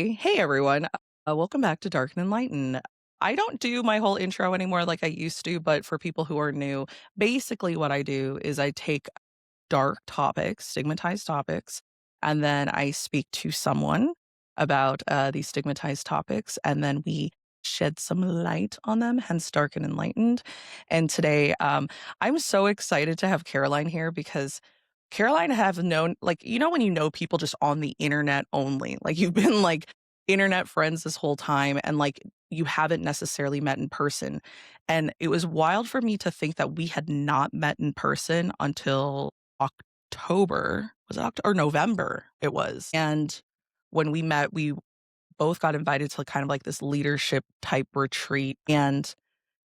Hey everyone. Welcome back to Dark and Enlightened. I don't do my whole intro anymore like I used to, but for people who are new, basically what I do is I take dark topics, stigmatized topics, and then I speak to someone about these stigmatized topics, and then we shed some light on them, hence Dark and Enlightened. And today, I'm so excited to have Caroline here because Caroline have known, like, when you know people just on the internet only, like you've been like internet friends this whole time and like you haven't necessarily met in person. And it was wild for me to think that we had not met in person until October. Was it October or November? It was. And when we met, we both got invited to kind of like this leadership type retreat. And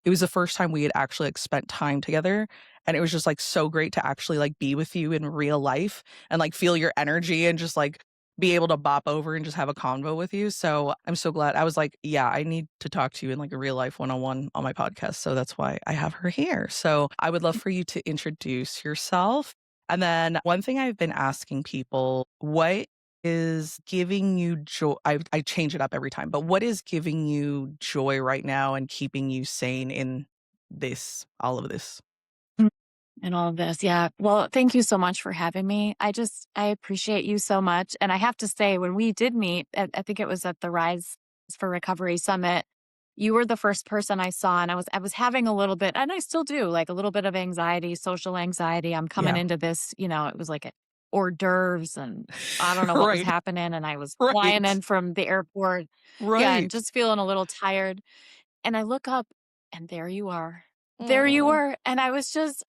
it was the first time we had actually like spent time together. And it was just like so great to actually like be with you in real life and like feel your energy and just like be able to bop over and just have a convo with you. So I'm so glad. I was like, yeah, I need to talk to you in like a real life one-on-one on my podcast. So that's why I have her here. So I would love for you to introduce yourself. And then one thing I've been asking people, what is giving you joy? I change it up every time, but what is giving you joy right now and keeping you sane in all of this? Mm. And all of this. Yeah. Well, thank you so much for having me. I appreciate you so much. And I have to say, when we did meet, I think it was at the Rise for Recovery Summit, you were the first person I saw. And I was having a little bit, and I still do, like a little bit of anxiety, social anxiety. I'm coming Yeah. into this, it was like hors d'oeuvres and I don't know what was Right. happening. And I was flying Right. in from the airport. Yeah. And Right. just feeling a little tired. And I look up and there you are. There you Oh, were. And I was just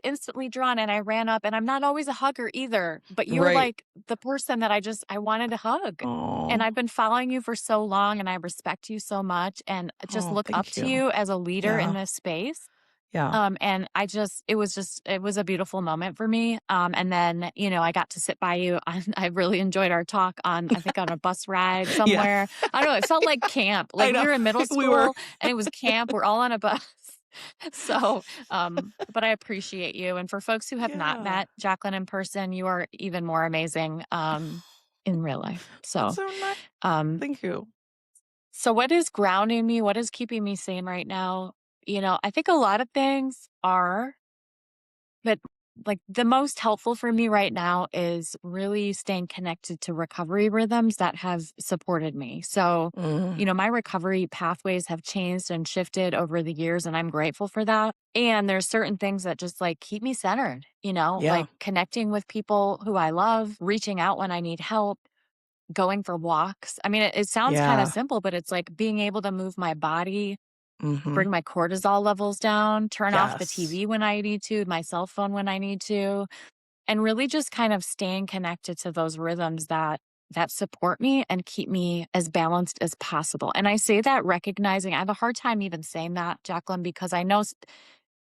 instantly drawn and I ran up and I'm not always a hugger either, but you're right. like the person that I wanted to hug. And Oh, I've been following you for so long and I respect you so much and just oh, look up thank to you. you as a leader in Yeah. this space. Yeah. And it was a beautiful moment for me. And then, I got to sit by you. I really enjoyed our talk I think on a bus ride Yeah. somewhere. I don't know. It felt like camp, I like we know. were in middle We were. school and it was camp. We're all on a bus. So, but I appreciate you. And for folks who have not Yeah. met Jacqueline in person, you are even more amazing, in real life. That's So, so nice. um, Thank you. so what is grounding me? What is keeping me sane right now? I think a lot of things are, but like the most helpful for me right now is really staying connected to recovery rhythms that have supported me. So, Mm, my recovery pathways have changed and shifted over the years, and I'm grateful for that. And there's certain things that just like keep me centered, yeah. like connecting with people who I love, reaching out when I need help, going for walks. I mean, it sounds kind of Yeah. simple, but it's like being able to move my body, Mhm. bring my cortisol levels down, turn off the Yes. TV when I need to, my cell phone when I need to, and really just kind of staying connected to those rhythms that support me and keep me as balanced as possible. And I say that recognizing I have a hard time even saying that, Jacqueline, because I know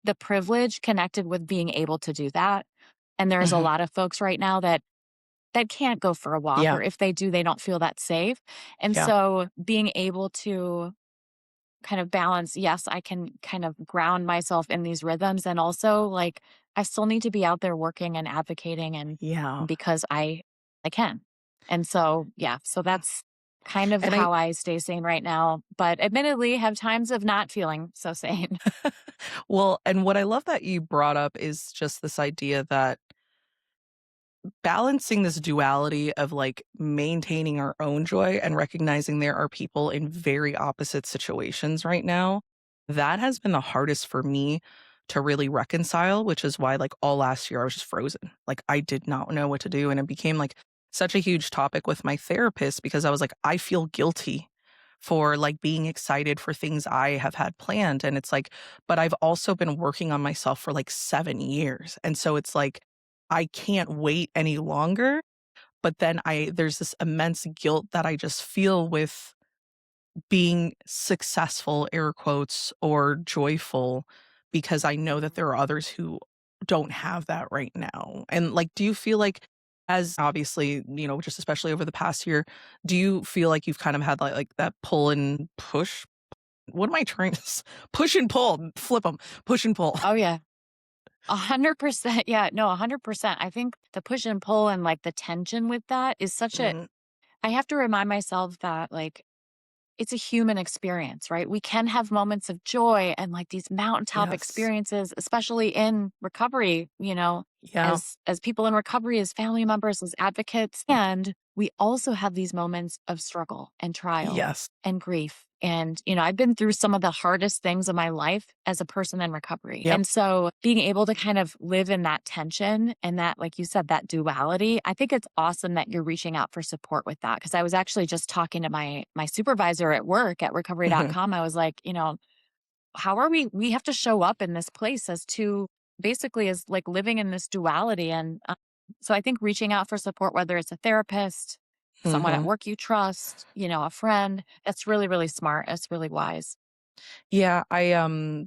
the privilege connected with being able to do that. And there's a Mhm. lot of folks right now that can't go for a walk, Yeah. or if they do, they don't feel that safe. And Yeah. so being able to kind of balance, yes, I can kind of ground myself in these rhythms. And also, like, I still need to be out there working and advocating and Yeah. because I can. And so, yeah, so that's kind of And I how I stay sane right now. But admittedly, have times of not feeling so sane. well, and what I love that you brought up is just this idea that balancing this duality of like maintaining our own joy and recognizing there are people in very opposite situations right now. That has been the hardest for me to really reconcile, which is why like all last year I was just frozen. Like I did not know what to do. And it became like such a huge topic with my therapist because I was like, I feel guilty for like being excited for things I have had planned. And it's like, but I've also been working on myself for like 7 years. And so it's like, I can't wait any longer. But then there's this immense guilt that I just feel with being successful, air quotes, or joyful, because I know that there are others who don't have that right now. And like, do you feel like, as obviously, just especially over the past year, do you feel like you've kind of had like that pull and push? What am I trying to push and pull, flip them, push and pull. Oh, yeah. 100%. Yeah, no, 100%. I think the push and pull and like the tension with that is such a Mm, I have to remind myself that, like, it's a human experience, right? We can have moments of joy and like these mountaintop Yes. experiences, especially in recovery, Yeah. as people in recovery, as family members, as advocates. And we also have these moments of struggle and trial Yes. and grief. And, I've been through some of the hardest things of my life as a person in recovery. Yep. And so being able to kind of live in that tension and that, like you said, that duality, I think it's awesome that you're reaching out for support with that. Cause I was actually just talking to my supervisor at work at Mhm. recovery.com. I was like, how are we have to show up in this place as two, basically as like living in this duality. And so I think reaching out for support, whether it's a therapist, someone at Mhm. work you trust, a friend, that's really, really smart. It's really wise. Yeah,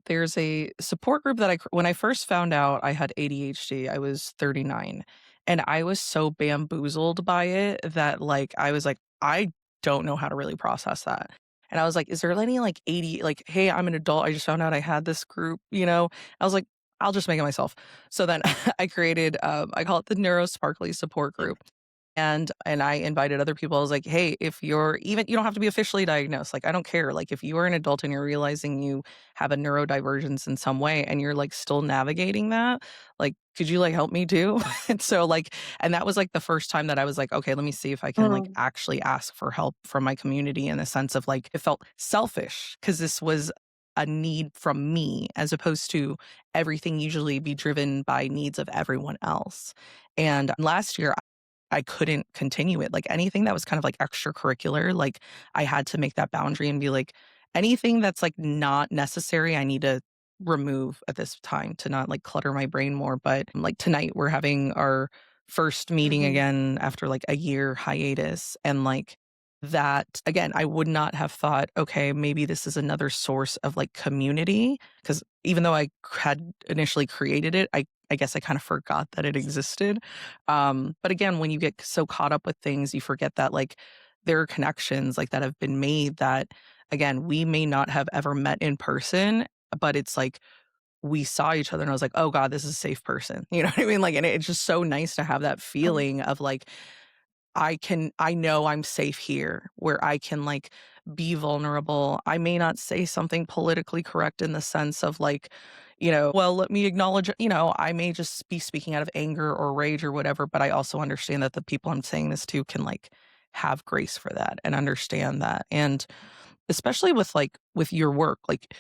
there's a support group that when I first found out I had ADHD, I was 39, and I was so bamboozled by it that, like, I was like, "I don't know how to really process that." And I was like, "Is there any, like, hey, I'm an adult, I just found out I had this group," you know? I was like, "I'll just make it myself." So then I created, I call it the Neuro Sparkly Support Group. And I invited other people. I was like, "Hey, if you're even you don't have to be officially diagnosed. Like, I don't care. Like, if you are an adult and you're realizing you have a neurodivergence in some way and you're like still navigating that, like, could you like help me too?" And so and that was like the first time that I was like, "Okay, let me see if I can like Mm. actually ask for help from my community," in the sense of like it felt selfish because this was a need from me as opposed to everything usually be driven by needs of everyone else. And last year I couldn't continue it. Like, anything that was kind of, like, extracurricular, like, I had to make that boundary and be like, anything that's, like, not necessary, I need to remove at this time to not, like, clutter my brain more, but, like, tonight, we're having our first meeting Mhm. again after, like, a year hiatus, and, like, that again, I would not have thought, "Okay, maybe this is another source of, like, community because even though I had initially created it, I guess I kinda forgot that it existed. But again, when you get so caught up with things, you forget that like there are connections like that have been made that again, we may not have ever met in person, but it's like we saw each other and I was like, "Oh god, this is a safe person." You know what I mean? Like, and it's just so nice to have that Mm. feeling of like I know I'm safe here where I can, like, be vulnerable. I may not say something politically correct in the sense of, like, well, let me acknowledge, I may just be speaking out of anger or rage or whatever, but I also understand that the people I'm saying this to can, like, have grace for that and understand that, and especially with, like, with your work, like,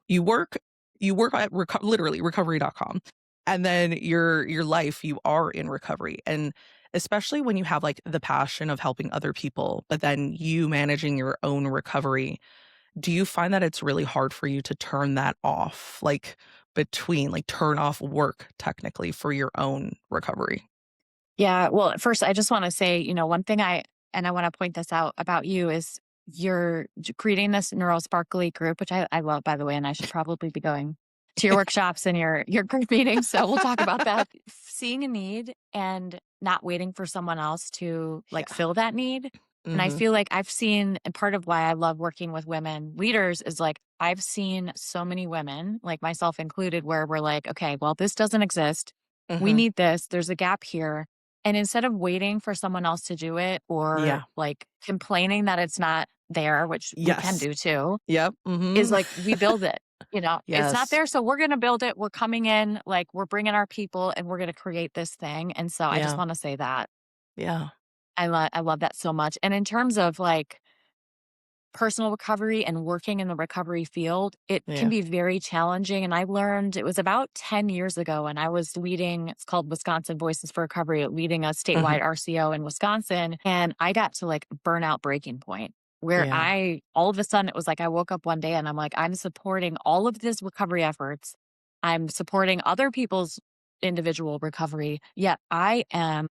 you work you work at literally recovery.com, and then your life, you are in recovery, and especially when you have, like, the passion of helping other people, but then you managing your own recovery, do you find that it's really hard for you to turn that off, like, turn off work technically for your own recovery? Yeah. Well, first, I just want to say, one thing and I want to point this out about you is you're creating this Neuro Sparkly group, which I love, by the way, and I should probably be going to your workshops and your group meetings. So we'll talk about that. Seeing a need and not waiting for someone else to like Yeah. fill that need. And I Mhm. feel like I've seen, and part of why I love working with women leaders is like, I've seen so many women, like myself included, where we're like, okay, well, this doesn't exist. We Mhm. need this. There's a gap here, and instead of waiting for someone else to do it or Yeah. like complaining that it's not there, which we can Yes. do too, Yep. is Mhm. like we build it. It's not Yes. there. So we're going to build it. We're coming in, like we're bringing our people and we're going to create this thing. And so I just Yeah. want to say that Yeah. I love that so much. And in terms of like personal recovery and working in the recovery field, it can Yeah. be very challenging. And I learned it was about 10 years ago when I was leading, it's called Wisconsin Voices for Recovery, leading a Mhm. statewide RCO in Wisconsin. And I got to like burnout breaking point where Yeah. all of a sudden, it was like I woke up one day and I'm like, I'm supporting all of this recovery efforts. I'm supporting other people's individual recovery. Yet I am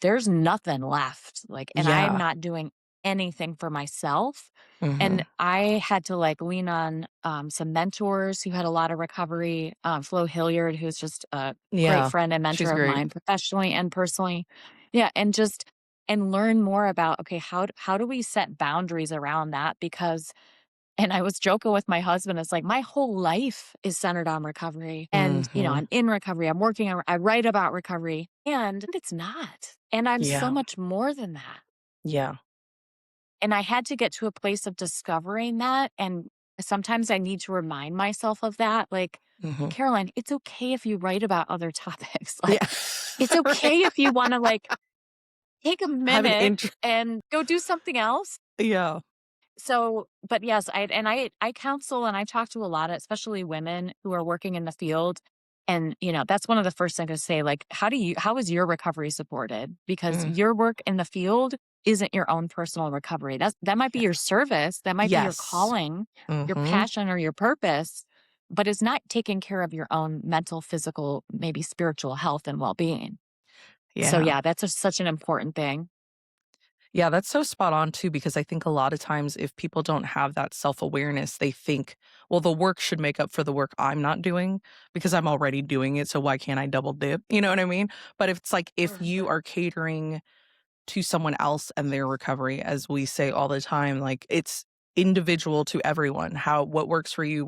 there's nothing left. Like, and I'm Yeah. not doing anything for myself. And Mhm. I had to like lean on some mentors who had a lot of recovery. Flo Hilliard, who's just a great Yeah. friend and mentor She's of great. mine professionally and personally. Yeah. And learn more about, okay, how do we set boundaries around that? Because, and I was joking with my husband, it's like my whole life is centered on recovery. And, Mhm. I'm in recovery, I write about recovery, and it's not. And I'm so Yeah. much more than that. Yeah. And I had to get to a place of discovering that, and sometimes I need to remind myself of that, like, Mhm. "Caroline, it's okay if you write about other topics, Yeah. like, it's okay if you wanna, like, take a Have an minute int and go do something else." Yeah. So, but yes, I counsel and I talk to a lot of, especially women who are working in the field. And, that's one of the first things I say, like, how is your recovery supported? Because Mm, your work in the field isn't your own personal recovery. That might be yeah. your service, that might be your Yes. calling, your Mhm. passion or your purpose, but it's not taking care of your own mental, physical, maybe spiritual health and well-being. So Yeah. yeah, that's such an important thing. Yeah, that's so spot on too, because I think a lot of times if people don't have that self-awareness, they think, well, the work should make up for the work I'm not doing because I'm already doing it. So why can't I double dip? You know what I mean? But if it's like if you are catering to someone else and their recovery, as we say all the time, like it's individual to everyone. How what works for you.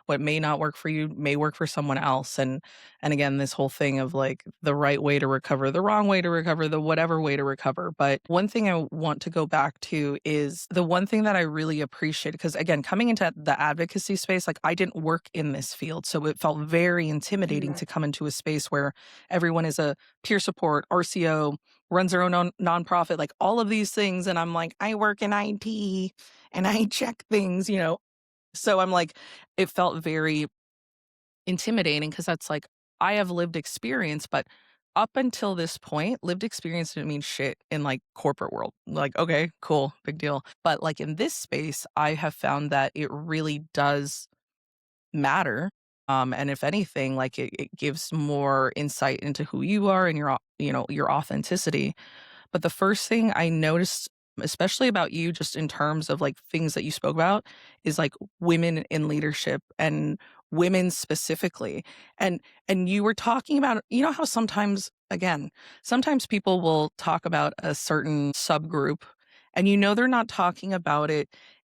What may not work for you may work for someone else. And again, this whole thing of like the right way to recover, the wrong way to recover, the whatever way to recover. But one thing I want to go back to is the one thing that I really appreciate because again, coming into the advocacy space, like I didn't work in this field. So it felt very intimidating to come into a space where everyone is a peer support, RCO, runs their own nonprofit, like all of these things. And I'm like, I work in IT and I check things, you know? So I'm like, it felt very intimidating because that's like, I have lived experience, but up until this point, lived experience didn't mean shit in like corporate world. Like, okay, cool, big deal. But like in this space, I have found that it really does matter. And if anything, like it gives more insight into who you are and your authenticity. But the first thing I noticed, especially about you, just in terms of like things that you spoke about, is like women in leadership and women specifically. And you were talking about, you know how sometimes, again, sometimes people will talk about a certain subgroup and they're not talking about it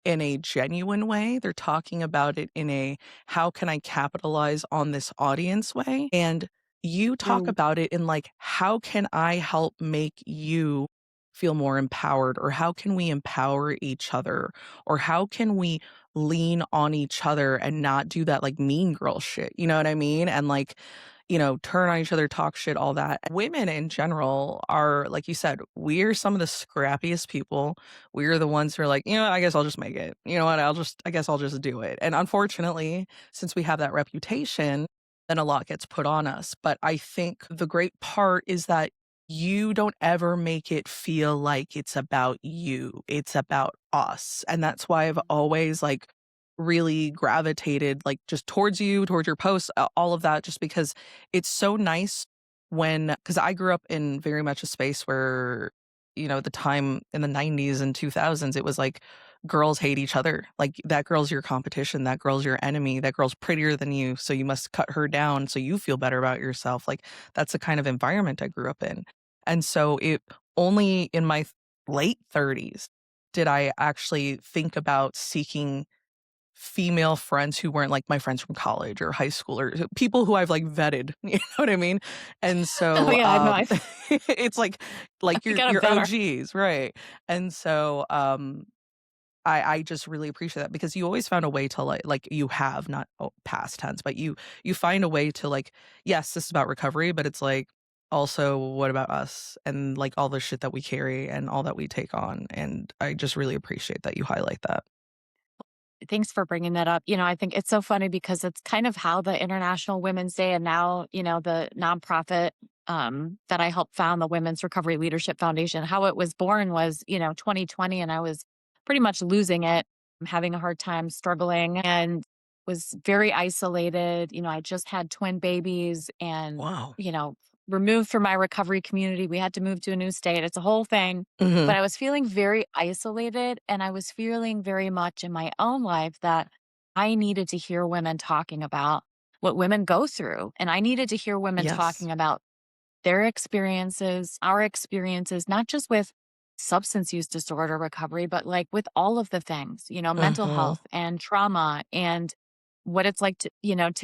in a genuine way. They're talking about it in a how can I capitalize on this audience way? And you talk True. about it in like, how can I help make you feel more empowered? Or how can we empower each other? Or how can we lean on each other and not do that like mean girl shit? You know what I mean? And like, turn on each other, talk shit, all that. Women in general are, like you said, we're some of the scrappiest people. We're the ones who are like, I guess I'll just make it. You know what? I guess I'll just do it. And unfortunately, since we have that reputation, then a lot gets put on us. But I think the great part is that you don't ever make it feel like it's about you. It's about us. And that's why I've always like really gravitated like just towards you, towards your posts, all of that, just because it's so nice because I grew up in very much a space where, the time in the 90s and 2000s, it was like girls hate each other. Like that girl's your competition, that girl's your enemy, that girl's prettier than you, so you must cut her down so you feel better about yourself. Like that's the kind of environment I grew up in. And so it only in my late 30s did I actually think about seeking female friends who weren't like my friends from college or high school or people who I've like vetted, you know what I mean? And Oh so, yeah, no, I it's like we your got a your better. OGs, right? And so, I just really appreciate that because you always found a way to like you have not past tense, but you find a way to like, yes, this is about recovery, but it's like also what about us and like all the shit that we carry and all that we take on. And I just really appreciate that you highlight that. Thanks for bringing that up. I think it's so funny because it's kind of how the International Women's Day and now, the nonprofit that I helped found, the Women's Recovery Leadership Foundation, how it was born was, 2020, and I was pretty much losing it, having a hard time struggling, and was very isolated. I just had twin babies and, Wow. removed from my recovery community. We had to move to a new state. It's a whole thing. Mhm. But I was feeling very isolated, and I was feeling very much in my own life that I needed to hear women talking about what women go through. And I needed to hear women Yes. talking about their experiences, our experiences, not just with substance use disorder recovery, but like with all of the things, mental Mhm. health and trauma and what it's like to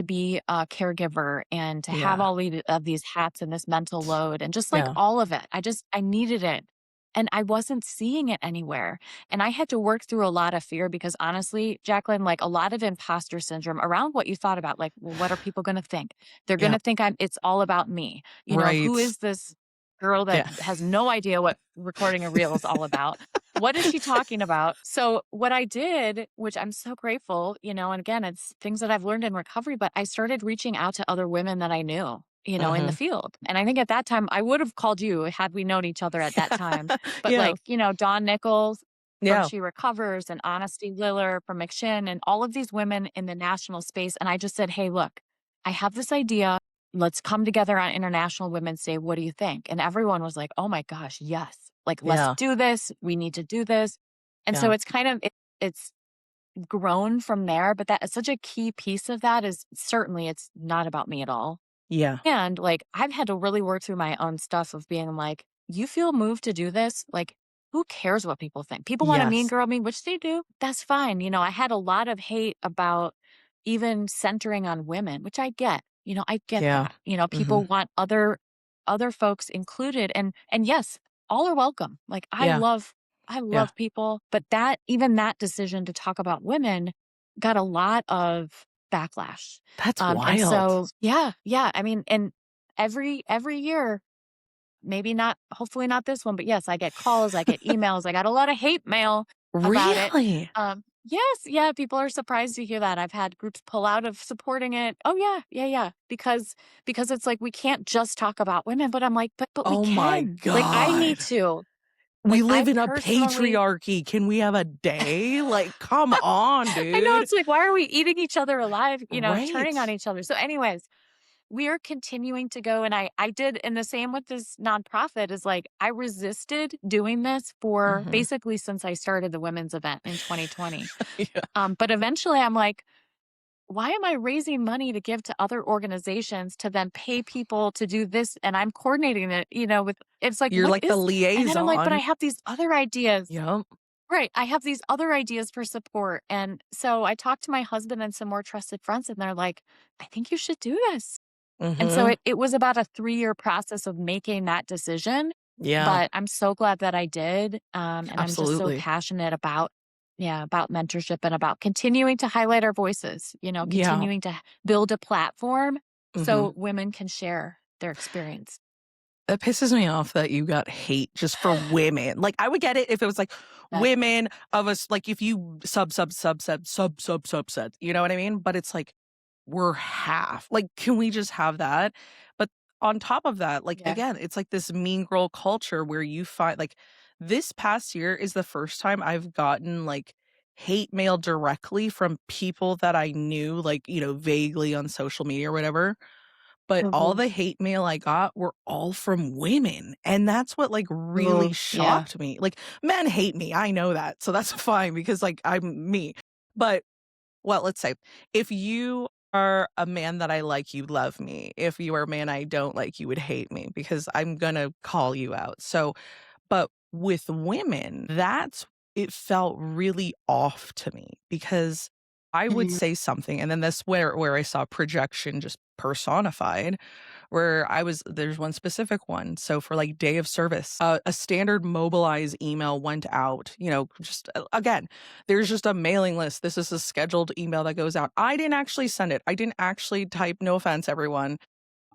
be a caregiver and to have Yeah. all of these hats and this mental load and just like Yeah. all of it. I needed it. and I wasn't seeing it anywhere. And I had to work through a lot of fear because honestly, Jacqueline, like a lot of imposter syndrome around what you thought about, like, well, what are people going to think? They're going Yeah. to think it's all about me. Who Right. is this girl that Yeah. has no idea what recording a reel is all about? What is she talking about? So, what I did, which I'm so grateful, and again, it's things that I've learned in recovery, but I started reaching out to other women that I knew, in the Mhm. field. And I think at that time, I would have called you had we known each other at that time. But Yeah. like, Dawn Nichols from Yeah. She Recovers and Honesty Liller from McShin and all of these women in the national space. And I just said, hey, look, I have this idea. Let's come together on International Women's Day. What do you think? And everyone was like, oh my gosh, yes. Like, let's Yeah. do this. We need to do this. And so Yeah. it's kind of, it's grown from there. But that is such a key piece of that is certainly it's not about me at all. Yeah. And, like, I've had to really work through my own stuff of being like, "You feel moved to do this? Like, who cares what people think? People want a mean Yes. girl me, which they do. That's fine." I had a lot of hate about even centering on women, which I get. I get Yeah. that. Mhm. People want other folks included and yes, all are welcome. Like, I Yeah. love Yeah. people, but that decision to talk about women got a lot of backlash. That's And wild. so yeah, I mean, and every year, maybe not hopefully not this one, but yes, I get calls, I get emails, I got a lot of hate mail about it. Really? Yes, yeah, people are surprised to hear that. I've had groups pull out of supporting it. Oh yeah, yeah, yeah, because it's like we can't just talk about women, but I'm like, but we Oh my can. Like I need god. to. We Like live I in a personally patriarchy. Can we have a day? Like, come on, I know dude. it's like why are we eating each other alive, Right. turning on each other. So anyways, we are continuing to go and I did and the same with this nonprofit is like I resisted doing this for Mhm. basically since I started the women's event in 2020. Yeah. But eventually I'm like, why am I raising money to give to other organizations to then pay people to do this and I'm coordinating it, with it's like You're what like the is and then I'm like, but I liaison. have these other ideas. Yep. Right. I have these other ideas for support. And so I talked to my husband and some more trusted friends and they're like, I think you should do this. And so Mhm. it was about a 3-year process of making that decision, Yeah. but I'm so glad that I did, and I'm just so Absolutely. passionate about about mentorship and about continuing to highlight our voices, Yeah. continuing to build a platform Mhm. so women can share their experience. It pisses me off that you got hate just for women. Like, I would get it if it was, like, That women of us like, if you subset, you know what I mean? But it's like, we're half. Like, can we just have that? But on top of that, like, yeah. again, it's like this mean girl culture where you find like, this past year is the first time I've gotten, like, hate mail directly from people that I knew, like, vaguely on social media or whatever. But all Mhm. the hate mail I got were all from women, and that's what, like, really Oh, yeah. shocked me. Like, men hate me, I know that, so that's fine because, like, I'm me. But, well, let's say, if you are a man that I like, you love me. If you are a man I don't like, you would hate me because I'm gonna call you out. So but with women, it felt really off to me because I would Mhm. say something, and then that's where I saw projection just personified, where there's one specific one. So for like day of service, a standard mobilize email went out, just again, there's just a mailing list. This is a scheduled email that goes out. I didn't actually send it. I didn't actually type, no offense, everyone.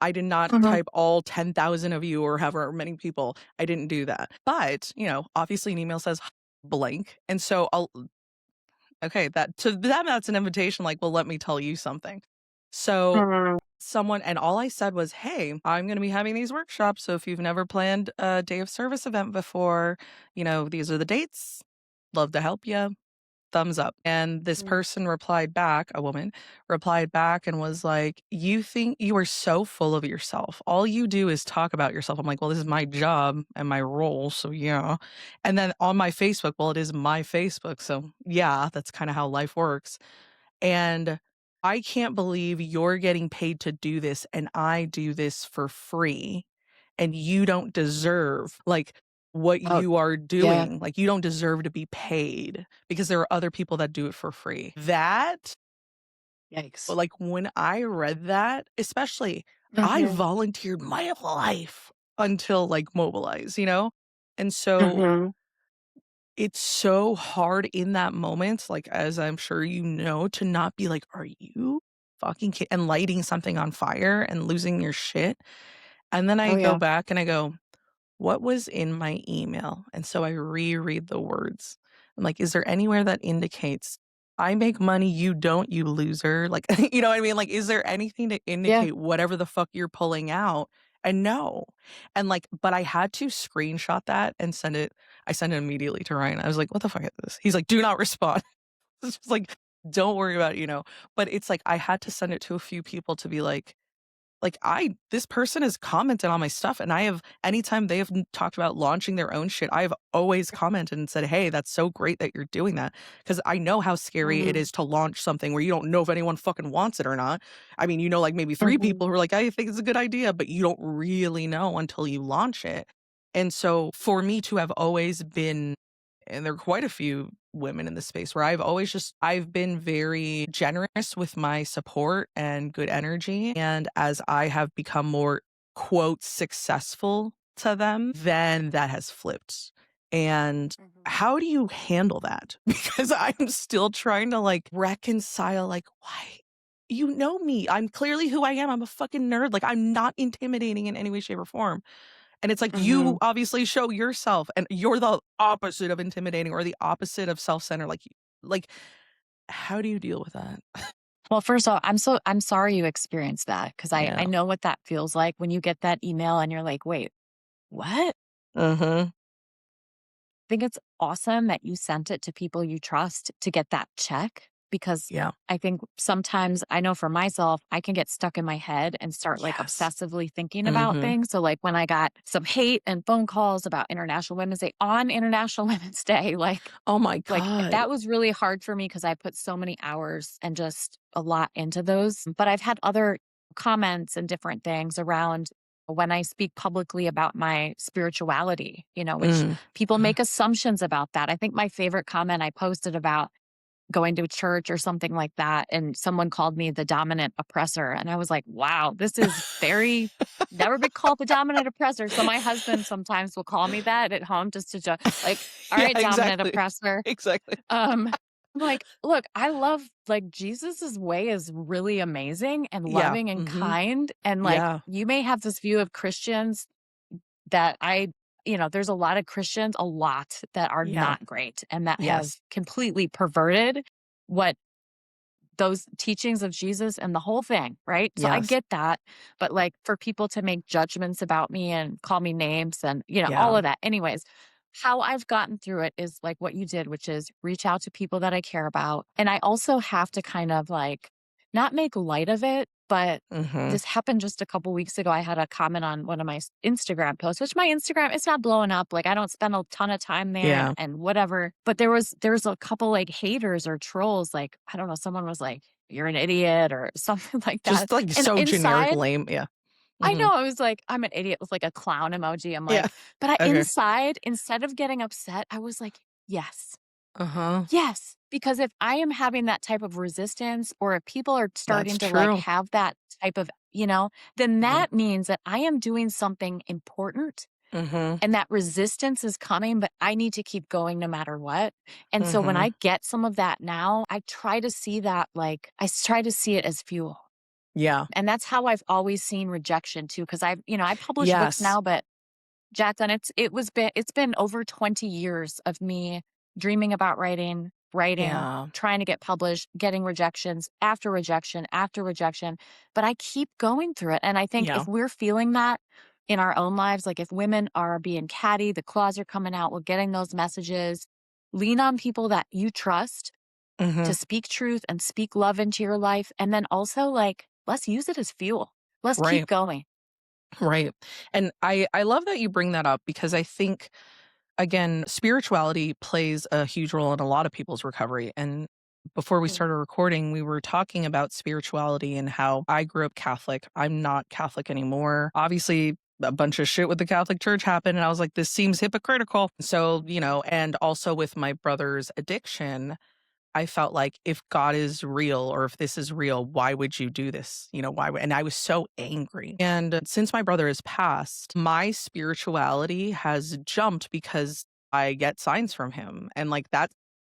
I did not Mhm. type all 10,000 of you or however many people. I didn't do that. But, obviously an email says blank. And so okay, to them, that's an invitation like, well, let me tell you something. So Mhm. someone, and all I said was, hey, I'm going to be having these workshops. So if you've never planned a day of service event before, these are the dates. Love to help you, thumbs up. And this Mhm. person replied back, a woman replied back and was like, you think you are so full of yourself. All you do is talk about yourself. I'm like, well, this is my job and my role. So yeah. And then on my Facebook, well, it is my Facebook. So yeah, that's kind of how life works. And I can't believe you're getting paid to do this and I do this for free and you don't deserve like what Oh, you are yeah. doing. Like you don't deserve to be paid because there are other people that do it for free. Yikes. Like when I read that, especially I Mhm. volunteered my life until like mobilize, And so Mhm. it's so hard in that moment, like, as I'm sure you know, to not be like, "Are you fucking and lighting something on fire and losing your shit." And then Oh, I go yeah. back and I go, "What was in my email?" And so I reread the words. I'm like, "Is there anywhere that indicates, 'I make money, you don't, you loser'?" Like, you know what I mean? Like, is there anything to Yeah. indicate whatever the fuck you're pulling out? And no. And, like, but I had to screenshot that and send it. I sent it immediately to Ryan. I was like, "What the fuck is this?" He's like, "Do not respond." It's just like, "Don't worry about it," you know? But it's like I had to send it to a few people to be like, I this person has commented on my stuff, and I have anytime they have talked about launching their own shit, I have always commented and said, "Hey, that's so great that you're doing that," because I know how scary it Mhm. is to launch something where you don't know if anyone fucking wants it or not. I mean, you know, like, maybe 3 Mhm. people who are like, "I think it's a good idea," but you don't really know until you launch it. And so, for me to have always been, and there are quite a few women in the space where I've been very generous with my support and good energy, and as I have become more, quote, "successful" to them, then that has flipped. And Mhm. how do you handle that? Because I'm still trying to, like, reconcile, like, why, you know me, I'm clearly who I am, I'm a fucking nerd, like, I'm not intimidating in any way, shape, or form. And it's like, you Mhm. obviously show yourself, and you're the opposite of intimidating or the opposite of self-centered, like, how do you deal with that? Well, first of all, I'm sorry you experienced that because I Yeah. know what that feels like when you get that email and you're like, "Wait, what?" Mhm. Think it's awesome that you sent it to people you trust to get that check because Yeah. I think sometimes I know for myself, I can get stuck in my head and start like Yes. obsessively thinking about Mhm. things. So, like when I got some hate and phone calls about International Women's Day on International Women's Day, Oh my god. that was really hard for me because I put so many hours and just a lot into those. But I've had other comments and different things around when I speak publicly about my spirituality, which Mm. people Mhm. make assumptions about that. I think my favorite comment I posted about going to church or something like that, and someone called me the dominant oppressor. And I was like, wow, this is very, never been called the dominant oppressor. So my husband sometimes will call me that at home just to like, all Yeah, right, dominant exactly. oppressor. Exactly. Um, I'm like, look, I love like Jesus's way is really amazing and Yeah. loving and Mhm. kind. And like Yeah. you may have this view of Christians that there's a lot of Christians, a lot that are Yeah. not great and that have Yes. completely perverted what those teachings of Jesus and the whole thing, right? So I Yes. get that, but, like, for people to make judgments about me and call me names and, all Yeah. of that. Anyways, how I've gotten through it is like what you did, which is reach out to people that I care about, and I also have to kind of, like, not make light of it, but Mhm. this happened just a couple weeks ago. I had a comment on one of my Instagram posts, which my Instagram, it's not blowing up. Like I don't spend a ton of time there Yeah. and whatever. But there was a couple like haters or trolls. Like I don't know, someone was like, "You're an idiot" or something like that. Just, like, And so generic inside, lame, yeah. I Mhm. know I was like, "I'm an idiot" with like a clown emoji. I'm Yeah. like, but Okay. inside, instead of getting upset, I was like, "Yes, Uh-huh. yes." Because if I am having that type of resistance, or if people are That's starting to like true. have that type of, then Mhm. that means that I am doing something important Mhm. and that resistance is coming, but I need to keep going no matter what. And so when Mhm. I get some of that now, I try to see that like, try to see it as fuel. Yeah. And that's how I've always seen rejection too. Cause I publish books Yes. now, but Jacqueline, it's been over 20 years of me dreaming about writing, Yeah. trying to get published, getting rejections after rejection after rejection, but I keep going through it. And I think Yeah. if we're feeling that in our own lives, like if women are being catty, the claws are coming out, we're getting those messages, lean on people that you trust to Mhm. speak truth and speak love into your life. And then also like, let's use it as fuel. Let's keep Right. going. Right. And I love that you bring that up because I think, again, spirituality plays a huge role in a lot of people's recovery. And before we Mhm. started recording, we were talking about spirituality and how I grew up Catholic. I'm not Catholic anymore. Obviously, a bunch of shit with the Catholic Church happened. And I was like, this seems hypocritical. So, and also with my brother's addiction, I felt like if God is real or if this is real, why would you do this? Why would, and I was so angry. And since my brother has passed, my spirituality has jumped because I get signs from him. And like that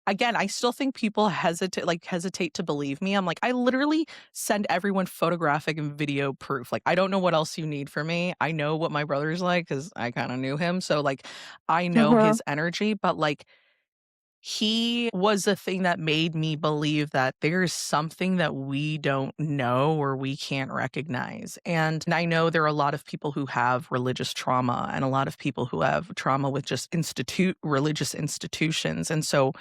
again, I still think people hesitate to believe me. I'm like, I literally send everyone photographic and video proof. Like, I don't know what else you need from me. I know what my brother's like because I kind of knew him. So like I know Mhm. his energy, but like he was a thing that made me believe that there's something that we don't know or we can't recognize. And I know there are a lot of people who have religious trauma and a lot of people who have trauma with just religious institutions. And so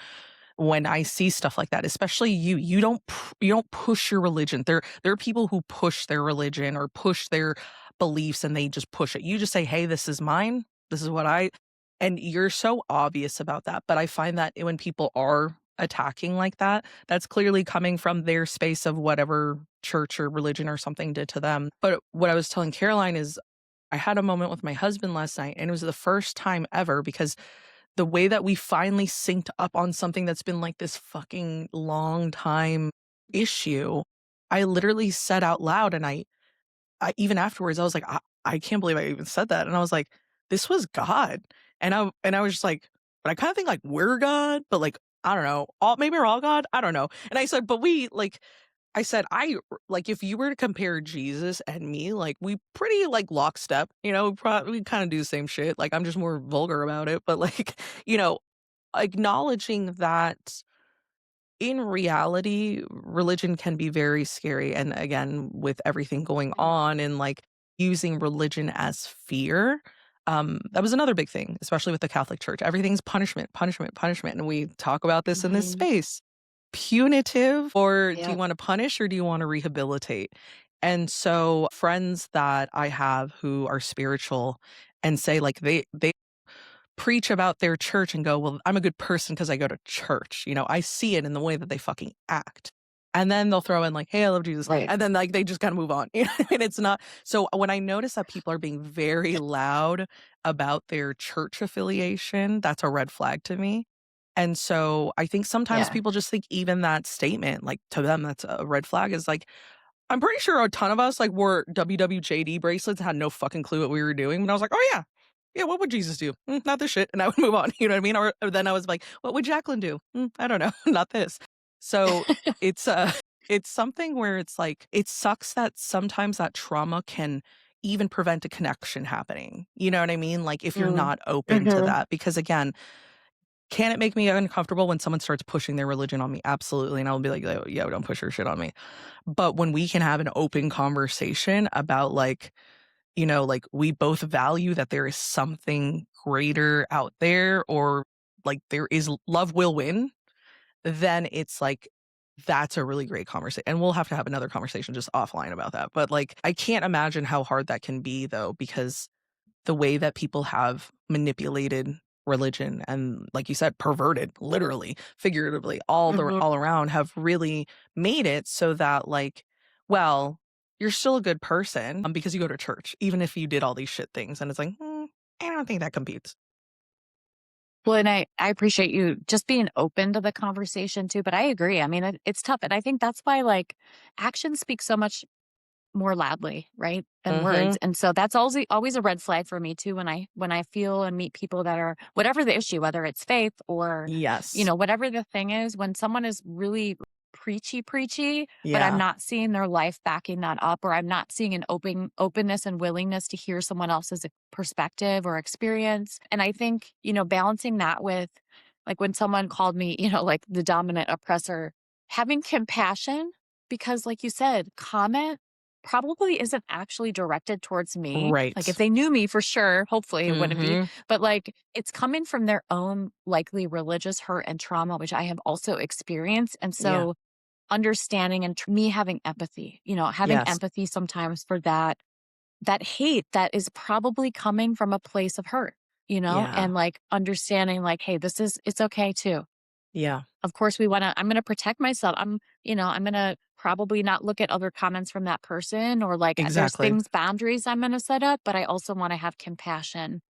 when I see stuff like that, especially you don't push your religion. There are people who push their religion or push their beliefs and they just push it. You just say, "Hey, this is mine. This is what I," and you're so obvious about that. But I find that when people are attacking like that, that's clearly coming from their space of whatever church or religion or something did to them. But what I was telling Caroline is I had a moment with my husband last night and it was the first time ever because the way that we finally synced up on something that's been like this fucking long time issue, I literally said out loud and I even afterwards, I was like, I can't believe I even said that." And I was like, "This was God." And I was just like, "But I kinda think like we're God, but like, I don't know, all maybe we're all God, I don't know." And I said, "But we like," I said, like, if you were to compare Jesus and me, like, we pretty, like, lockstep, we kinda do the same shit, like, I'm just more vulgar about it, but, like, you know, acknowledging that in reality, religion can be very scary, and again, with everything going on and, like, using religion as fear, that was another big thing, especially with the Catholic Church. Everything's punishment, punishment, punishment, and we talk about this in this Mhm. space. Punitive, or do you Yep. wanna punish or do you wanna rehabilitate? And so, friends that I have who are spiritual and say, like, they preach about their church and go, "Well, I'm a good person because I go to church." I see it in the way that they fucking act. And then they'll throw in like, "Hey, I love Jesus." Right. And then like they just gotta move on. And it's not so when I notice that people are being very loud about their church affiliation, that's a red flag to me. And so I think sometimes Yeah. people just think even that statement, like to them, that's a red flag is like, I'm pretty sure a ton of us, like, wore WWJD bracelets and had no fucking clue what we were doing, and I was like, "Oh, yeah. Yeah, what would Jesus do? Not this shit," and I would move on, you know what I mean? Or then I was like, "What would Jacqueline do? I don't know, not this." So, it's, it's something where it's like, it sucks that sometimes that trauma can even prevent a connection happening, you know what I mean? Like, if you're Mm. not open to Mhm. that, because again, can it make me uncomfortable when someone starts pushing their religion on me? Absolutely, and I'll be like, "Oh, yo, don't push your shit on me." But when we can have an open conversation about like, like we both value that there is something greater out there or like there is love will win, then it's like that's a really great conversation. And we'll have to have another conversation just offline about that. But like I can't imagine how hard that can be though, because the way that people have manipulated religion and like you said perverted literally figuratively Mhm. all around have really made it so that like, well, you're still a good person because you go to church even if you did all these shit things, and it's like, I don't think that competes. Well, and I appreciate you just being open to the conversation too, but I agree. I mean, it's tough, and I think that's why, like, actions speak so much more loudly, right, than words, Mhm. and so that's always a red flag for me too when I feel and meet people that are whatever the issue, whether it's faith or, Yes. whatever the thing is, when someone is really preachy, but I'm Yeah. not seeing their life backing that up, or I'm not seeing an openness and willingness to hear someone else's perspective or experience, and I think, balancing that with, like, when someone called me, like, the dominant oppressor, having compassion because, like you said, comment probably isn't actually directed towards me. Like, if Right. they knew me for sure, hopefully it wouldn't be, Mhm. but, like, it's coming from their own likely religious hurt and trauma, which I have also experienced, and Yeah. so understanding and me having empathy, having Yes. empathy sometimes for that hate that is probably coming from a place of hurt, Yeah. and, like, understanding, like, "Hey, it's okay too." Yeah. Of course, I'm gonna protect myself. I'm gonna probably not look at other comments from that person or like there's Exactly. boundaries I'm gonna set up, but I also wanna have compassion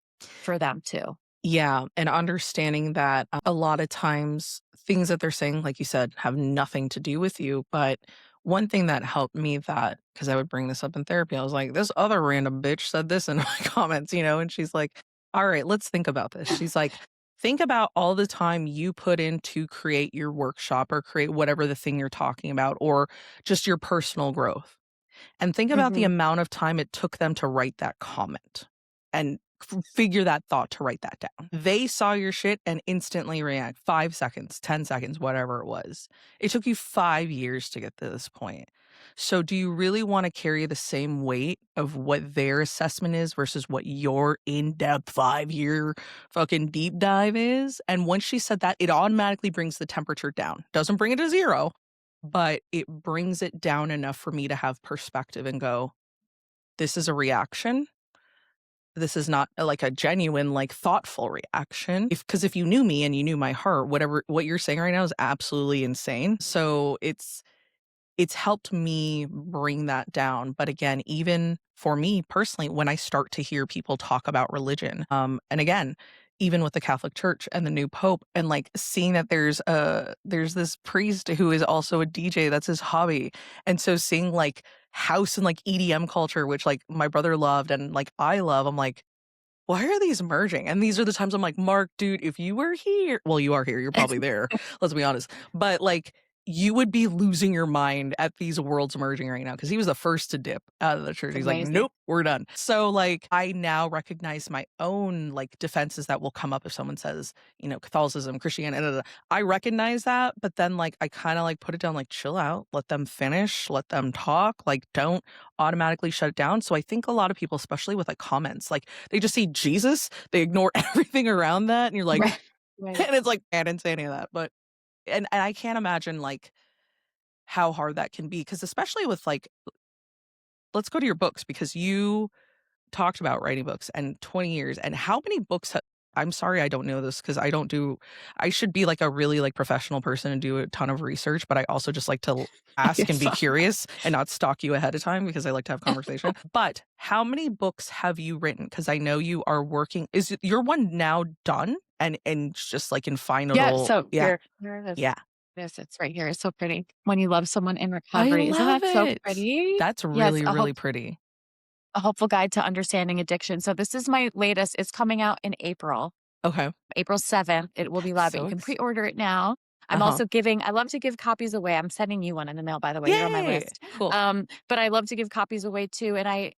for them too. Yeah, and understanding that a lot of times things that they're saying, like you said, have nothing to do with you. But one thing that helped me that because I would bring this up in therapy, I was like, this other random bitch said this in my comments, and she's like, all right, let's think about this. She's like, think about all the time you put in to create your workshop or create whatever the thing you're talking about, or just your personal growth. And think about the Mhm. amount of time it took them to write that comment and figure that thought to write that down. They saw your shit and instantly react 5 seconds, 10 seconds, whatever it was. It took you 5 years to get to this point. So do you really wanna carry the same weight of what their assessment is versus what your in-depth 5-year fucking deep dive is? And once she said that, it automatically brings the temperature down. Doesn't bring it to 0, but it brings it down enough for me to have perspective and go, "This is a reaction. This is not like a genuine, like, thoughtful reaction." If you knew me and you knew my heart, what you're saying right now is absolutely insane. So it's helped me bring that down. But again, even for me personally, when I start to hear people talk about religion, and again, even with the Catholic Church and the new pope, and like seeing that there's this priest who is also a DJ, that's his hobby. And so seeing like house and like EDM culture, which like my brother loved and like I love, I'm like, why are these merging? And these are the times I'm like, Mark, dude, if you were here, well, you are here, you're probably there, let's be honest. But like, you would be losing your mind at these worlds merging right now because he was the first to dip out of the church. It's He's like, amazing. nope, we're done. So, like, I now recognize my own like defenses that will come up if someone says, Catholicism, Christianity, da, da, da. I recognize that, but then like, I kind of like put it down, like, chill out, let them finish, let them talk, like, don't automatically shut it down. So, I think a lot of people, especially with like comments, like, they just see Jesus, they ignore everything around that, and you're like, Right. Right. and it's like, I didn't say any of that, but and I can't imagine, like, how hard that can be because especially with, like, let's go to your books because you talked about writing books and 20 years, and how many books ha I'm sorry I don't know this because I should be, like, a really, like, professional person and do a ton of research, but I also just like to ask You're and be fine. curious and not stalk you ahead of time because I like to have conversation. But how many books have you written? Because I know you are working is your one now done and just, like, in Yeah, final so yeah, here it is. yeah. This, it's right here. It's so pretty. When you love someone in I recovery. Isn't love that so it. pretty? That's Yes, really, really pretty. a hopeful guide to understanding addiction. So this is my latest. It's coming out in April. Okay. April 7th, it will be That's live, but you so can pre-order it now. I'm uh-huh. also giving I love to give copies away. I'm sending you one in the mail, by the way. You're on my Yay! list. Cool. But I love to give copies away too. And I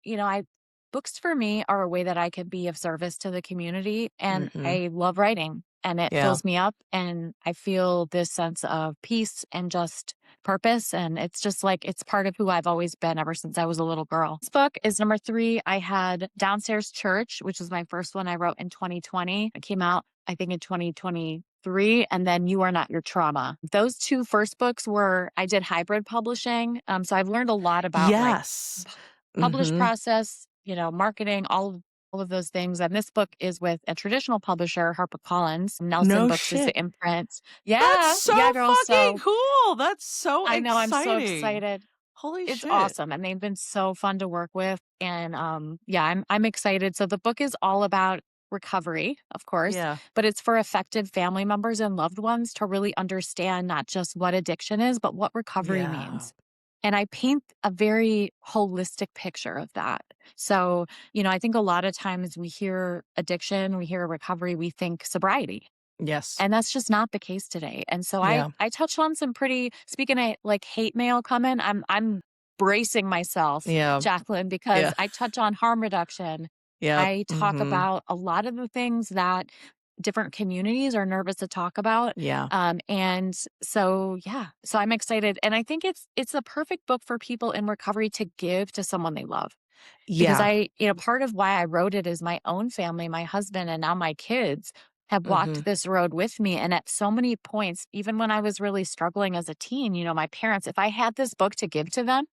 books for me are a way that I can be of service to the community. And Mhm. I love writing and it Yeah. fills me up. And I feel this sense of peace and just purpose. And it's just like it's part of who I've always been ever since I was a little girl. This book is number 3. I had Downstairs Church, which was my first one I wrote in 2020. It came out I think in 2023, and then You Are Not Your Trauma. Those 2 first books were I did hybrid publishing, so I've learned a lot about, like, Yes. p publish Mhm. process, marketing, all of those things, and this book is with a traditional publisher, HarperCollins. Nelson No Books is shit. the imprint. That's Yeah, yeah, so girl, fucking so cool. That's so I know, I'm so exciting. excited. Holy It's shit. awesome, and they've been so fun to work with, and, yeah, I'm excited. So the book is all about recovery, of course, Yeah. but it's for affected family members and loved ones to really understand not just what addiction is, but what recovery Yeah. means. And I paint a very holistic picture of that. So, I think a lot of times we hear addiction, we hear recovery, we think sobriety. Yes. And that's just not the case today. And so I Yeah. I touched on some pretty speaking of like hate mail coming, I'm bracing myself, Yeah. Jacqueline, because Yeah. I touch on harm reduction. Yep. I talk Mhm. about a lot of the things that different communities are nervous to talk about. Yeah. And so yeah, so I'm excited. And I think it's a perfect book for people in recovery to give to someone they love. Because Yeah. part of why I wrote it is my own family, my husband, and now my kids have walked Mhm. this road with me. And at so many points, even when I was really struggling as a teen, my parents, if I had this book to give to them,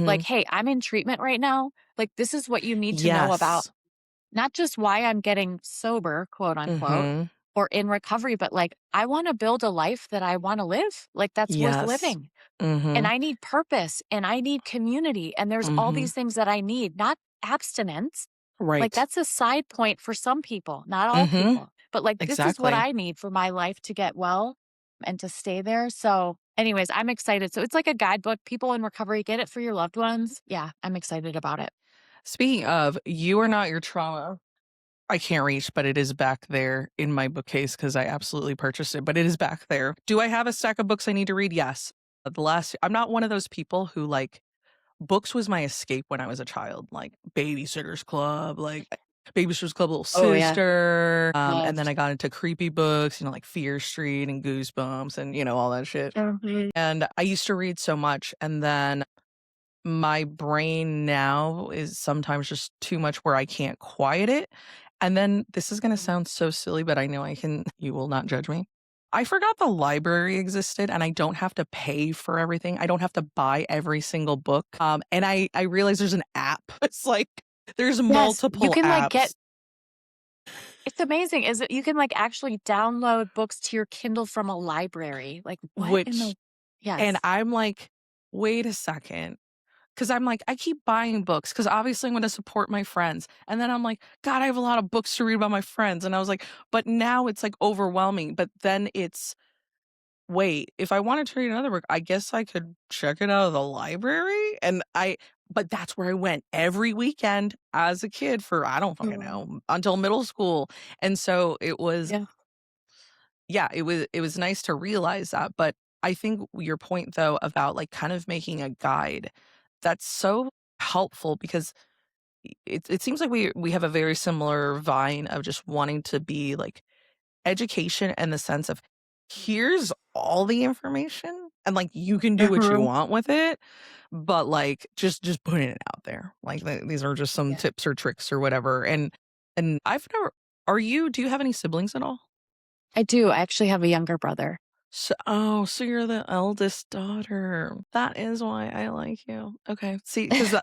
like, Mhm. hey, I'm in treatment right now. Like, this is what you need to know about Yes. not just why I'm getting sober, quote unquote, Mhm. or in recovery, but like, I want to build a life that I want to live. Like, that's worth Yes. living. And Mhm. I need purpose and I need community. And there's all Mhm. these things that I need, not abstinence. Like Right. that's a side point for some people, not all Mhm. people. but, like, this is what Exactly. I need for my life to get well and to stay there, so, anyways, I'm excited. So it's like a guidebook. People in recovery, get it for your loved ones. Yeah, I'm excited about it. Speaking of, You Are Not Your Trauma, I can't reach, but it is back there in my bookcase because I absolutely purchased it, but it is back there. Do I have a stack of books I need to read? Yes. I'm not one of those people who like books was my escape when I was a child, like Babysitter's Club, Babysitter's Club, Little Oh, yeah. Sister. And then Loved. I got into creepy books, like Fear Street and Goosebumps and, all that shit. Mhm. And I used to read so much. And then my brain now is sometimes just too much where I can't quiet it. And then this is going to sound so silly, but I know you will not judge me. I forgot the library existed and I don't have to pay for everything. I don't have to buy every single book. And I realize there's an app. It's like there's Yes, you multiple can, like, get apps, it's amazing, is it you can, like, actually download books to your Kindle from a library. Like, what in which, the and Yes. I'm like, wait a second. 'Cause I'm like, I keep buying books because obviously I'm gonna support my friends, and then I'm like, "God, I have a lot of books to read about my friends," and I was like, but now it's, like, overwhelming, but then it's, "Wait, if I wanted to read another book, I guess I could check it out of the library?" But that's where I went every weekend as a kid for, I don't fucking Mhm. know, until middle school, and so Yeah. it was nice to realize that, but I think your point though about, like, kind of making a guide, that's so helpful because it seems like we have a very similar vine of just wanting to be like education in the sense of here's all the information and like you can do what you Mhm. want with it, but like just putting it out there. Like these are just some Yeah. tips or tricks or whatever. And I've never do you have any siblings at all? I do, I actually have a younger brother. So you're the eldest daughter. That is why I like you. Okay. See, because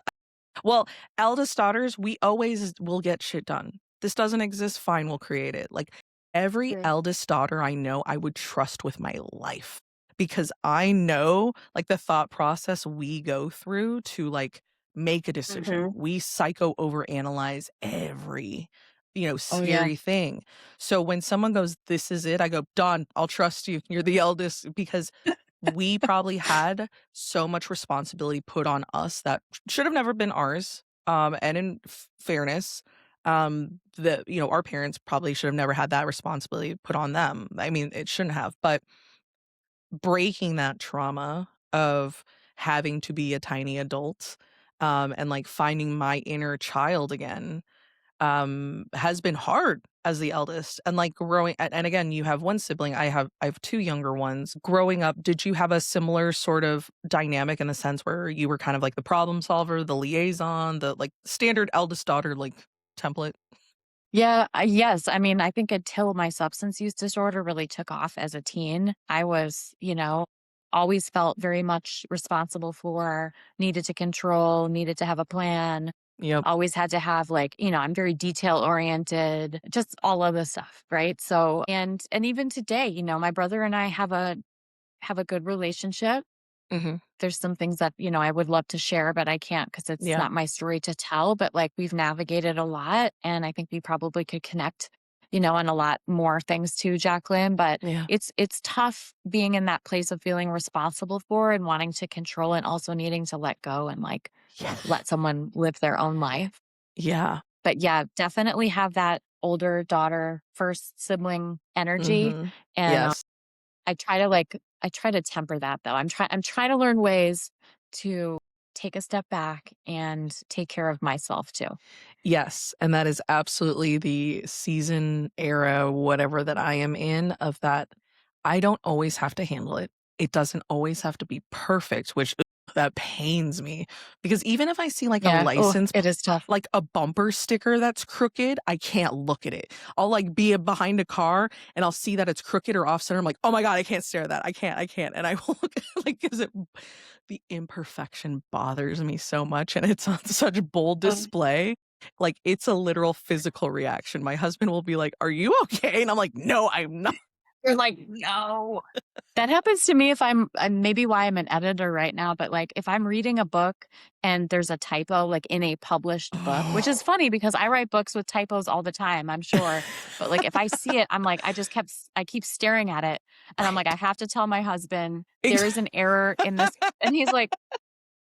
well, eldest daughters, we always will get shit done. This doesn't exist, fine, we'll create it. Like, every True. eldest daughter I know, I would trust with my life because I know, like, the thought process we go through to, like, make a decision. Mhm. We psycho overanalyze every, Oh, yeah. scary thing. So when someone goes, "This is it," I go, "Done, I'll trust you. You're the eldest," because we probably had so much responsibility put on us that should have never been ours. And in fairness, our parents probably should have never had that responsibility put on them. I mean, it shouldn't have, but breaking that trauma of having to be a tiny adult, and like finding my inner child again has been hard as the eldest and, like, growing and again, you have 1 sibling, I have 2 younger ones. Growing up, did you have a similar sort of dynamic in the sense where you were kind of like the problem solver, the liaison, the, like, standard eldest daughter, like, template? Yeah, yes. I mean, I think until my substance use disorder really took off as a teen, I was, always felt very much responsible for, needed to control, needed to have a plan, Yep. always had to have like, I'm very detail oriented, just all of the stuff, right? So, and even today, my brother and I have a good relationship. Mhm. There's some things that, I would love to share, but I can't because it's Yeah. not my story to tell, but, like, we've navigated a lot, and I think we probably could connect, on a lot more things too, Jacqueline, but Yeah. it's tough being in that place of feeling responsible for and wanting to control and also needing to let go and, like, Yeah. let someone live their own life. Yeah. But, yeah, definitely have that older daughter, first sibling energy, Mhm. and, Yes. I try to temper that though. I'm trying to learn ways to take a step back and take care of myself too. Yes, and that is absolutely the season, era, whatever that I am in of that I don't always have to handle it. It doesn't always have to be perfect, which that pains me because even if I see like a Yeah. Oh, license it is tough. like a bumper sticker that's crooked, I can't look at it. I'll like be behind a car and I'll see that it's crooked or off center. I'm like, oh my God, I can't stare at that. I can't. And I will look like, because the imperfection bothers me so much and it's on such bold Um, display. Like it's a literal physical reaction. My husband will be like, are you okay? And I'm like, no, I'm not. You're like, "No." That happens to me if I'm maybe why I'm an editor right now, but, like, if I'm reading a book and there's a typo, like, in a published book, which is Oh. funny because I write books with typos all the time, I'm sure, but, like, if I see it, I'm like, I keep staring at it, and I'm like, Right. "I have to tell my husband there Ex is an error in this," and he's like,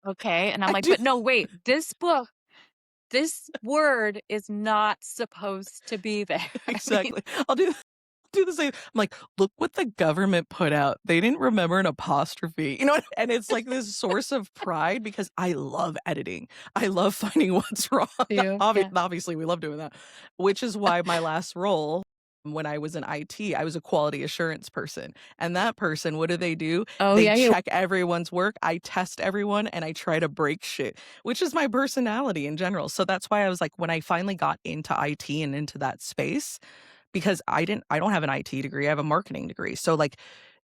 "Okay," and I'm I like, do "But no, wait, this word is not supposed to be there." I mean, exactly. I'll do the same. I'm like, "Look what the government put out. They didn't remember an apostrophe." You know, and it's like this source of pride because I love editing. I love finding what's wrong. do you? Yeah. Obviously, we love doing that, which is why my last role when I was in IT, I was a quality assurance person. And that person, what do? Oh, They yeah, you check everyone's work, I test everyone, and I try to break shit, which is my personality in general. So that's why I was like, when I finally got into IT and into that space, because I don't have an IT degree, I have a marketing degree. So, like,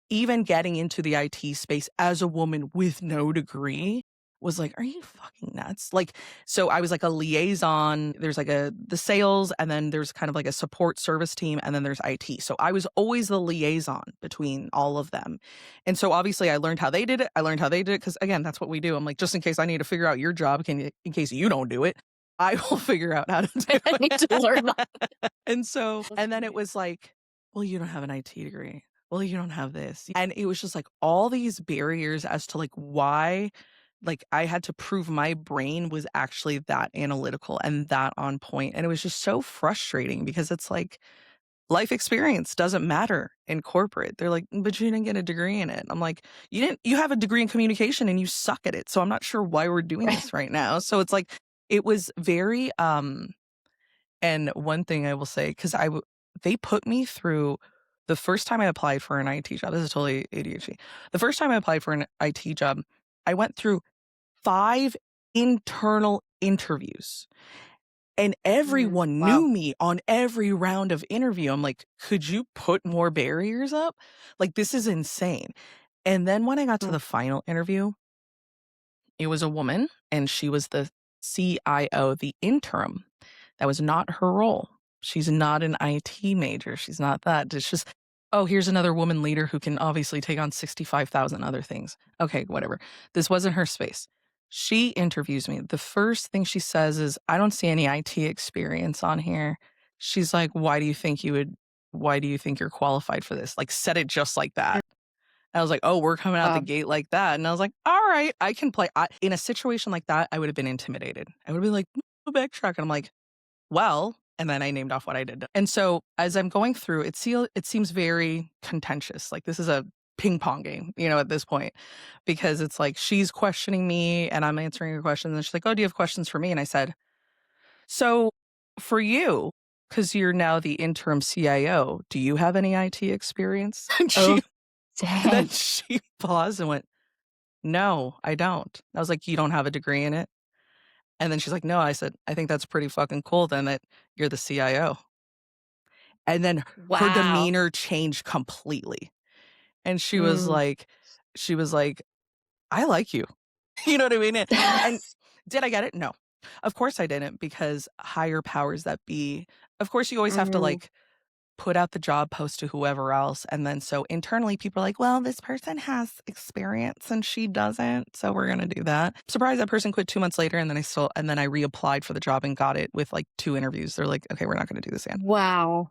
even getting into the IT space as a woman with no degree was like, "Are you fucking nuts?" Like, so I was like a liaison, there's like the sales, and then there's kind of like a support service team, and then there's IT. So I was always the liaison between all of them. And so obviously I learned how they did it. I learned how they did it because again, that's what we do. I'm like, just in case I need to figure out your job, in case you don't do it, I will figure out how to do I need to learn it. And so those and then it things. was like, "Well, you don't have an IT degree. Well, you don't have this." And it was just like all these barriers as to like why like I had to prove my brain was actually that analytical and that on point. And it was just so frustrating because it's like life experience doesn't matter in corporate. They're like, "But you didn't get a degree in it." I'm like, you have a degree in communication and you suck at it. So I'm not sure why we're doing Right. this right now." So it's like it was very and one thing I will say, because they put me through the first time I applied for an IT job, this is totally ADHD. The first time I applied for an IT job, I went through 5 internal interviews, and everyone Wow. knew me on every round of interview. I'm like, "Could you put more barriers up? Like, this is insane." And then when I got to Mm. the final interview, it was a woman, and she was the CIO, the interim. That was not her role. She's not an IT major. She's not that. It's just, "Oh, here's another woman leader who can obviously take on 65,000 other things." Okay, whatever. This wasn't her space. She interviews me. The first thing she says is, "I don't see any IT experience on here." She's like, why do you think you're qualified for this?" Like, said it just like Mm. that. I was like, "Oh, we're coming out the Wow. gate like that." And I was like, "All right, I can play." In a situation like that, I would have been intimidated. I would have been like, backtrack." And I'm like, "Well," and then I named off what I did. And so as I'm going through, it seems very contentious. Like this is a ping pong game, at this point, because it's like she's questioning me and I'm answering her questions. And she's like, "Oh, do you have questions for me?" And I said, "So for you, because you're now the interim CIO, do you have any IT experience?" Oh, dang. Then she paused and went, "No, I don't." I was like, "You don't have a degree in it?" And then she's like, "No." I said, "I think that's pretty fucking cool then that you're the CIO." And then her Wow. demeanor changed completely. And Mm. she was like, "I like you." You know what I mean? And did I get it? No. Of course I didn't because higher powers that be, of course you always have to Mm. like put out the job post to whoever else. And then so internally people are like, "Well, this person has experience and she doesn't. So we're gonna do that." Surprised that person quit 2 months later and then I reapplied for the job and got it with like 2 interviews. They're like, "Okay, we're not gonna do this again." Wow.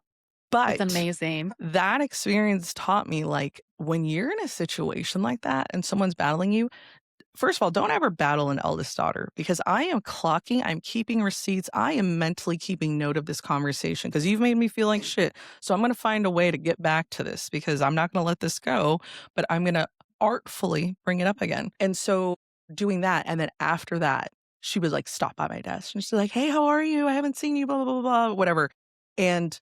That's But amazing. that experience taught me like when you're in a situation like that and someone's battling you, first of all, don't ever battle an eldest daughter because I am clocking, I'm keeping receipts, I am mentally keeping note of this conversation because you've made me feel like shit. So I'm going to find a way to get back to this because I'm not going to let this go, but I'm going to artfully bring it up again. And so doing that. And then after that, she would like stop by my desk and she's like, "Hey, how are you? I haven't seen you, blah, blah, blah, blah, whatever." And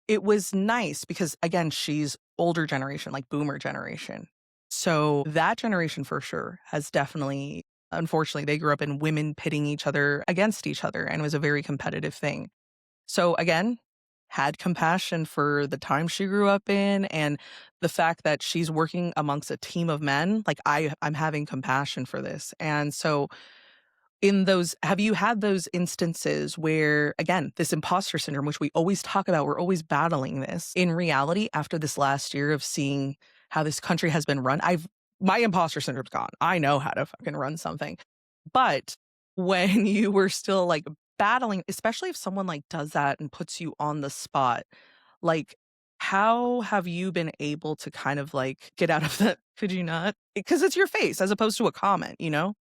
it was nice because, again, she's older generation, like boomer generation. So that generation for sure has definitely unfortunately, they grew up in women pitting each other against each other, and it was a very competitive thing. So again, had compassion for the time she grew up in and the fact that she's working amongst a team of men, like I'm having compassion for this. And so in those have you had those instances where, again, this imposter syndrome, which we always talk about, we're always battling this. In reality, after this last year of seeing how this country has been run, I've my imposter syndrome's gone. I know how to fucking run something. But when you were still, like, battling, especially if someone, like, does that and puts you on the spot, like, how have you been able to kind of, like, get out of that? Could you not? Because it's your face as opposed to a comment, you know?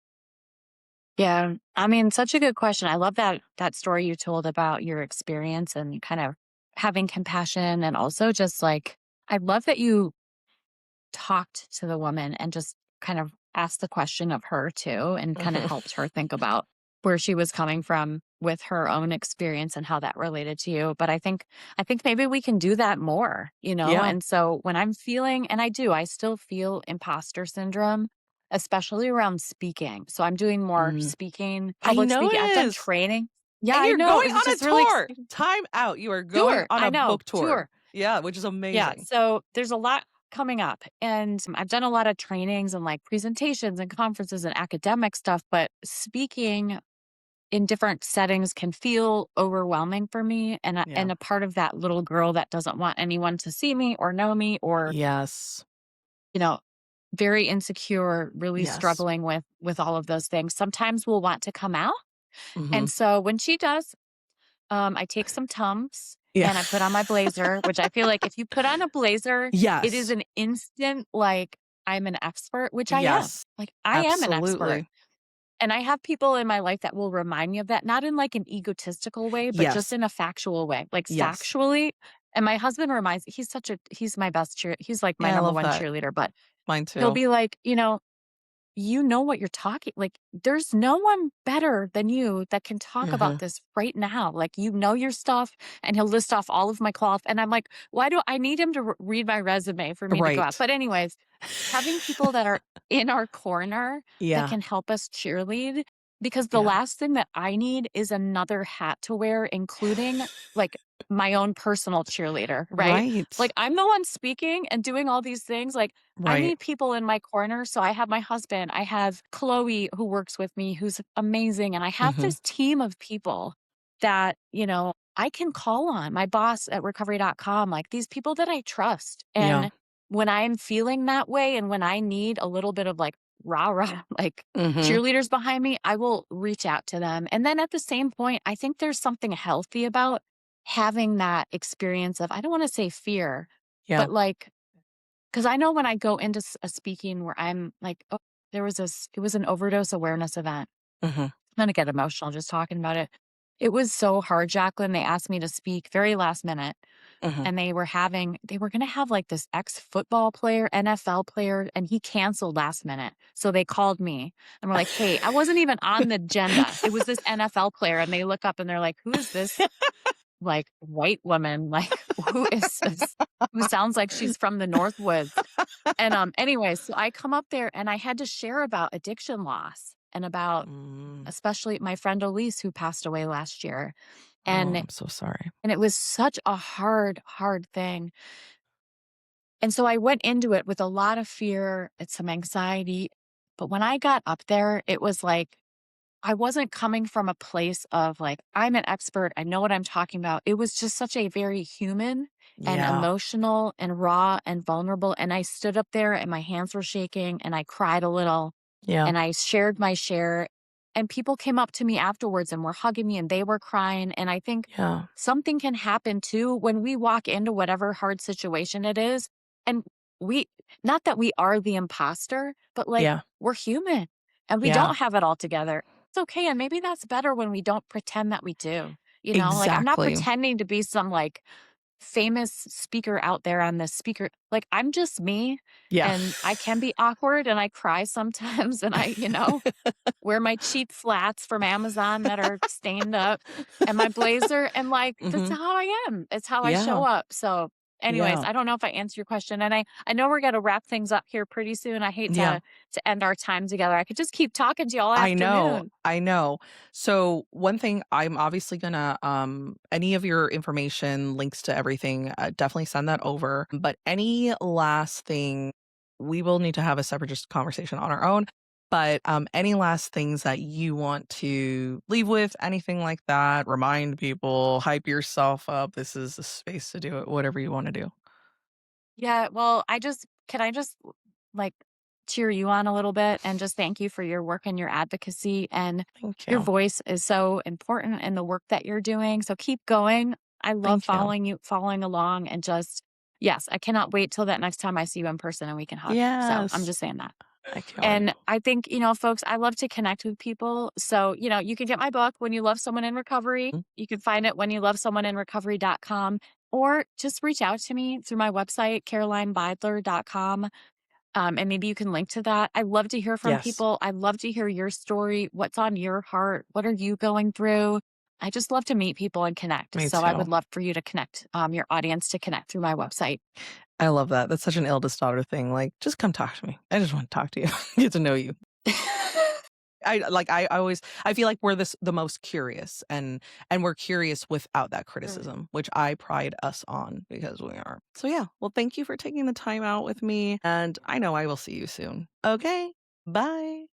Yeah. I mean, such a good question. I love that story you told about your experience and kind of having compassion and also just like I love that you talked to the woman and just kind of asked the question of her too and kind of Mhm. helped her think about where she was coming from with her own experience and how that related to you. But I think maybe we can do that more, you know? Yeah. And so when I'm feeling and I still feel imposter syndrome, especially around speaking. So I'm doing more Mm. speaking, I public know it speaking. I've done is. training. Yeah, And I you're know. going It's on a just really tour. exciting. Time out. You are going Tour. on I a know. book tour. Tour. Yeah, which is Yeah, amazing. so there's a lot coming up, and I've done a lot of trainings and, like, presentations and conferences and academic stuff, but speaking in different settings can feel overwhelming for me, Yeah. and a part of that little girl that doesn't want anyone to see me or know me or, Yes. you know, very insecure, really Yes. struggling with all of those things, sometimes will want to come out, Mhm. and so when she does, I take some Tums Yeah. and I put on my blazer, which I feel like if you put on a blazer, it is Yes. an instant, like, I'm an expert, which I am. Yes. Like, I am an expert. Absolutely. And I have people in my life that will remind me of that, not in like an egotistical way, but just Yes. in a factual way, like Yes. factually. And my husband reminds, he's my best he's like my Yeah, I number love one that. cheerleader, but Mine he'll too. be like, you know what you're talking like there's no one better than you that can talk about Mhm. this right now, like you know your stuff. And he'll list off all of my cloth and I'm like, why do I need him to read my resume for me to go out? Right. But anyways, having people that are in our corner that Yeah. can help us cheerlead, because the Yeah. last thing that I need is another hat to wear, including like my own personal cheerleader, right? Right. Like I'm the one speaking and doing all these things. Like I Right. need people in my corner. So I have my husband, I have Chloe who works with me, who's amazing. And I have Mhm. this team of people that, I can call on my boss at recovery.com, like these people that I trust. Yeah. And when I'm feeling that way and when I need a little bit of like rah rah, like Mhm. cheerleaders behind me, I will reach out to them. And then at the same point, I think there's something healthy about having that experience of, I don't want to say fear, Yeah. but like, because I know when I go into a speaking where I'm like, oh, it was an overdose awareness event. Mhm. I'm going to get emotional just talking about it. It was so hard, Jacqueline. They asked me to speak very last minute Mhm. and they were going to have like this ex football player, NFL player, and he canceled last minute. So they called me and were like, hey, I wasn't even on the agenda. It was this NFL player. And they look up and they're like, who is this like white woman? Like, who is this? Who sounds like she's from the Northwoods? And anyways, so I come up there and I had to share about addiction loss and about Mm. especially my friend Elise who passed away last year. Oh, And I'm so sorry. and it was such a hard, hard thing. And so I went into it with a lot of fear and some anxiety. But when I got up there, it was like I wasn't coming from a place of like, I'm an expert, I know what I'm talking about. It was just such a very human and Yeah. emotional and raw and vulnerable. And I stood up there and my hands were shaking and I cried a little Yeah. and I shared my share. And people came up to me afterwards and were hugging me and they were crying. And I think Yeah. something can happen too when we walk into whatever hard situation it is. And we, not that we are the imposter, but like Yeah. we're human and we Yeah. don't have it all together. It's okay. And maybe that's better when we don't pretend that we do. Like I'm not Exactly. pretending to be some like famous speaker out there on this speaker. Like I'm just me Yeah. and I can be awkward and I cry sometimes and wear my cheap flats from Amazon that are stained up and my blazer and like that's Mhm. how I am. It's how I show Yeah. up. So anyways, Yeah. I don't know if I answered your question and I know we're going to wrap things up here pretty soon. I hate Yeah. to end our time together. I could just keep talking to you all I know, afternoon. I know. So, one thing I'm obviously gonna, any of your information, links to everything, definitely send that over. But any last thing, we will need to have a separate just conversation on our own. But, any last things that you want to leave with, anything like that? Remind people, hype yourself up. This is the space to do it, whatever you wanna do. Yeah, well, can I just like cheer you on a little bit and just thank you for your work and your advocacy, and Thank your you. voice is so important in the work that you're doing. So keep going. I love Thank you. following along, and just yes, I cannot wait till that next time I see you in person and we can hug. So I'm Yes. just saying that. I can't wait. And I think, folks, I love to connect with people. So, you can get my book, When You Love Someone in Recovery. Mm, You can find it when you love someone in recovery.com, or just reach out to me through my website, carolinebeidler.com. And maybe you can link to that. I love to hear from yes. people. I love to hear your story. What's on your heart? What are you going through? I just love to meet people and connect. Me So I would too. love for you to connect, your audience to connect through my website. I love that. That's such an eldest daughter thing, like, "Just come talk to me. I just wanna talk to you, get to know you." I always I feel like we're the most curious, and we're curious without that Mm. criticism, which I pride us on because we are. So, yeah, well, thank you for taking the time out with me, and I know I will see you soon. Okay, bye.